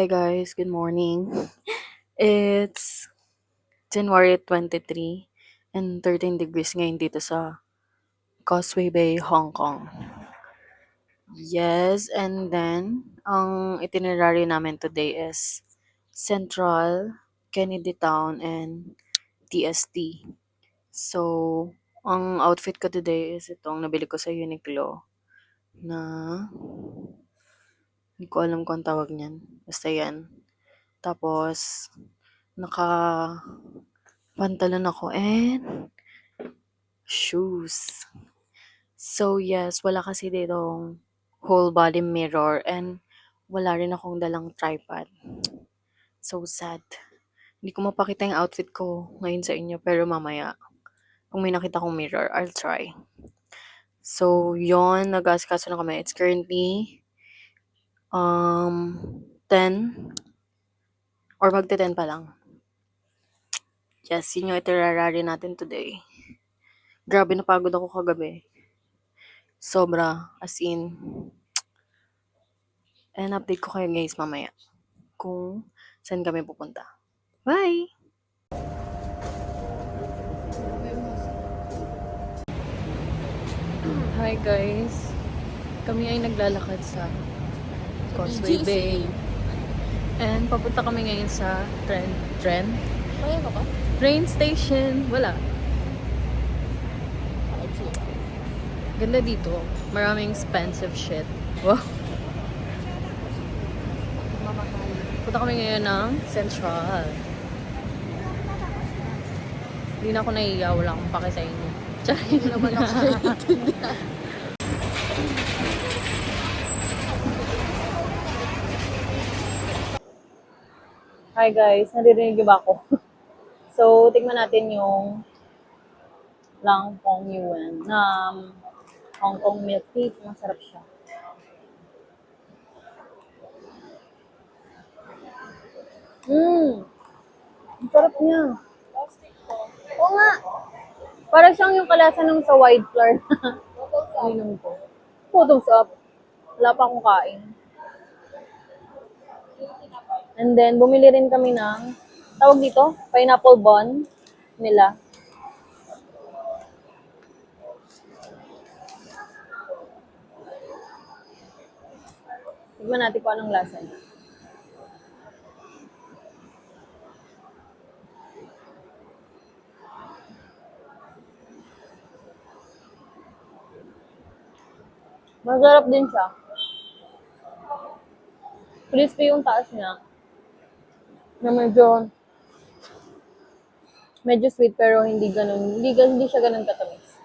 Hi guys, good morning. It's January 23 and 13 degrees ngayon dito sa Causeway Bay, Hong Kong. Yes, and then ang itinerary namin today is Central, Kennedy Town, and TST. So, ang outfit ko today is itong nabili ko sa Uniqlo na hindi ko alam kung ang tawag niyan. Basta yan. Tapos, naka pantalon ako and shoes. So yes, wala kasi ditong whole body mirror and wala rin akong dalang tripod. So sad. Hindi ko mapakita yung outfit ko ngayon sa inyo pero mamaya kung may nakita kong mirror, I'll try. So yon, nag-aasikaso na kami. It's currently 10 or magte-10 pa lang. Yes, yun yung itinerary natin today. Grabe, napagod ako kagabi. Sobra, as in. And update ko kayo guys mamaya kung saan kami pupunta. Bye! Hi guys! Kami ay naglalakad sa Causeway Bay. And papunta kami ngayon sa train station. Wala. Ganda dito. Maraming expensive shit. Wow. Punta kami ngayon ng Central. Hindi na ako naiiya. Wala akong pake sa inyo. Tsaka naman ako Hi guys, naririnig ba ako? So, tignan natin yung Lang Pong Yuan na Hong Kong milk tea. Masarap siya. Ang sarap niya. Oo nga. Para siyang yung kalasa nung sa wide floor. Inom ko. Photos up. Wala pa akong kain. And then, bumili rin kami ng, tawag dito, pineapple bun nila. Tignan natin kung anong lasa niya. Masarap din siya. Crispy yung taas niya. Na medyo sweet pero hindi ganun, hindi siya ganun katamis.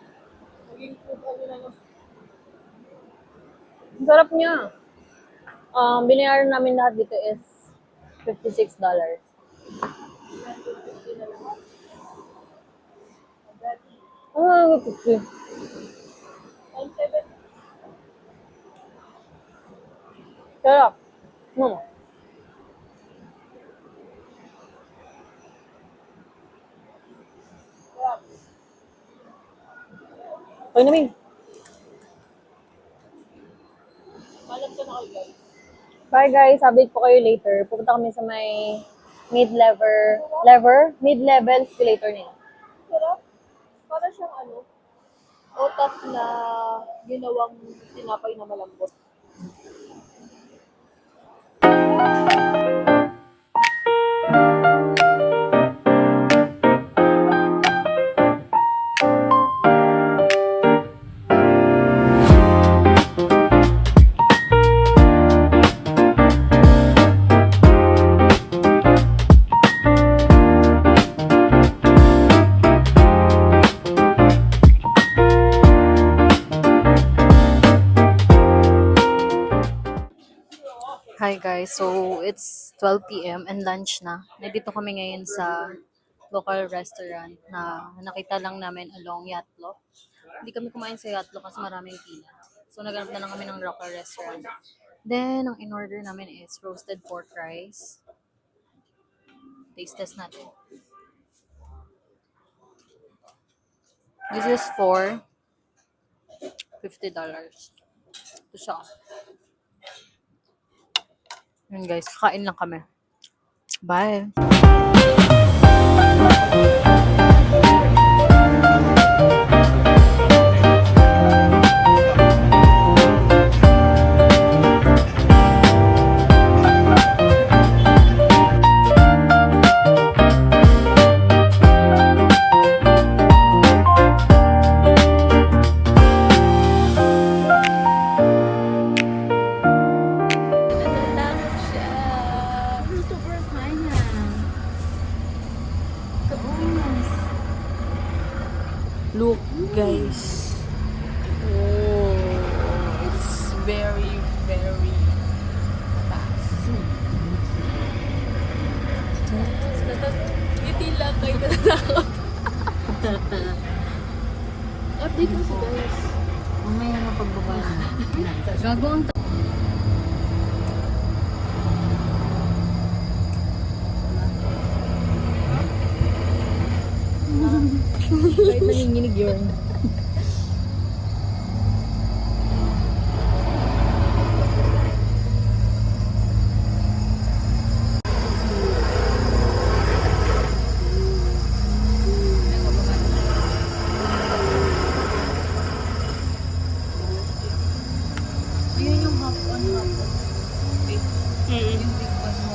Ang sarap niya. Binayaran namin lahat dito is $56. Oh, 50. Sarap. Okay na, Ming. Bye guys, update po kayo later. Pupunta kami sa may mid-level escalator nila. Sarap. Para siyang otak na ginawang tinapay na malambot. Hi guys, so it's 12 p.m. and lunch na. Nandito kami ngayon sa local restaurant na nakita lang namin along Yatlo. Hindi kami kumain sa Yatlo kasi maraming pila. So naghanap na lang kami ng local restaurant. Then, ang in-order namin is roasted pork rice. Taste test natin. This is for $50. Ito siya. Yun guys, kakain lang kami. Bye! Natatakot siya. Sobrang kaya. Kaos. Look, guys. Oh, it's very, very fast. Ngiti lang kayo natatakot. Update mo si guys. Mamaya na pagbaba na. Gago ang Kahit nanginginig yun. Yun yung half on half off. Yung breakfast mo.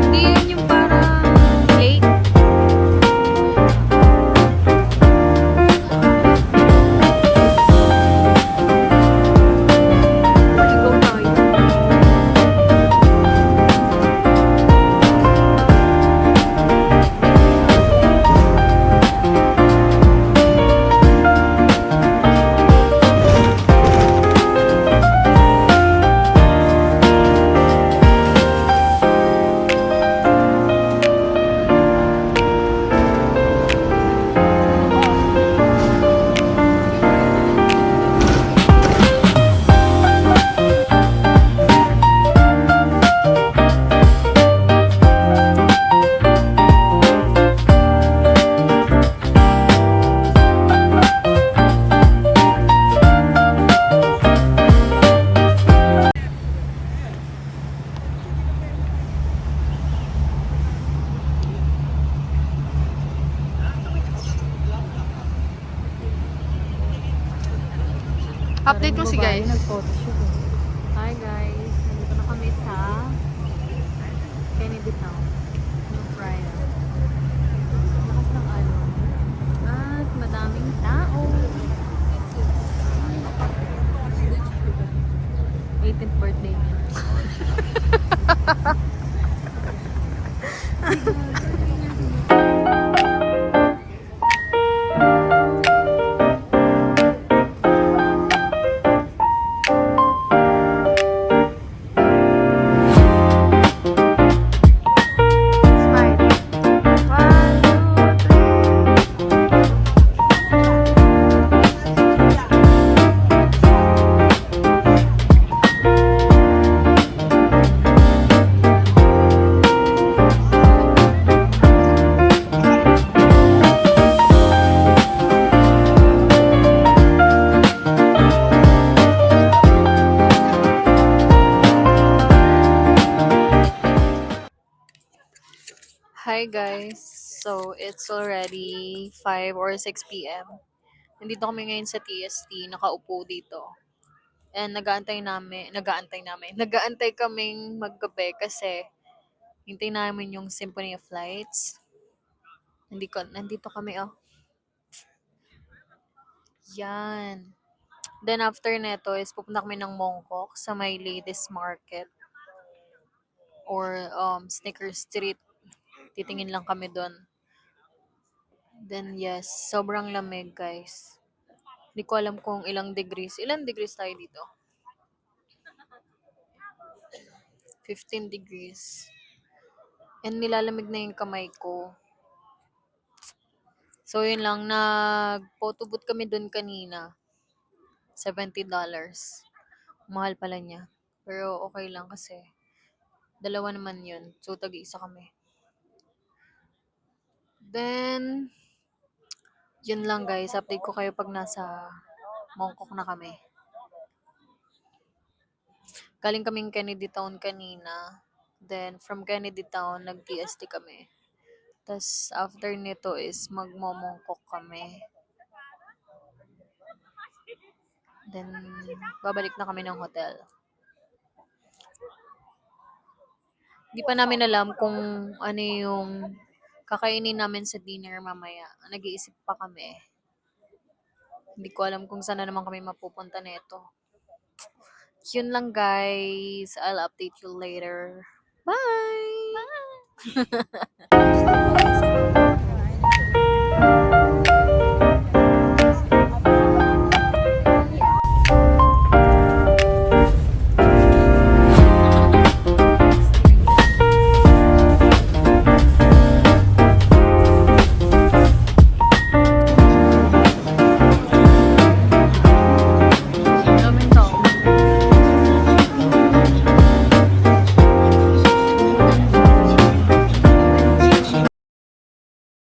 Hindi yun yung parang lake. Maligaw tayo. Update mo si guys. Nag-photoshoot eh. Hi guys, nandito na kami sa Kennedy Town. Yung Friday. Lakas ng alon. At madaming tao. 18th birthday niya. Smile. 1, 2, 3. Hi guys. So, it's already 5 or 6 p.m. Nandito kami ngayon sa TST, nakaupo dito. And nag-aantay kaming maggabi kasi hintay namin yung Symphony of Lights. Nandito kami, oh. Yan. Then after neto is pupunta kami ng Mongkok sa may Ladies Market or Sneaker Street. Titingin lang kami doon. Then yes, sobrang lamig guys. Hindi ko alam kung ilang degrees. Ilang degrees tayo dito? 15 degrees. And nilalamig na yung kamay ko. So, yun lang. Nag-photo booth kami dun kanina. $70. Mahal pala niya. Pero okay lang kasi dalawa naman yun. So, tag-iisa kami. Then, yun lang guys. Update ko kayo pag nasa Mongkok na kami. Galing kaming Kennedy Town kanina. Then, from Kennedy Town, nag-TST kami. Tapos, after nito is magmomongkok kami. Then, babalik na kami ng hotel. Hindi pa namin alam kung ano yung kakainin namin sa dinner mamaya. Nag-iisip pa kami. Hindi ko alam kung saan na naman kami mapupunta nito. Yun lang guys. I'll update you later. Bye!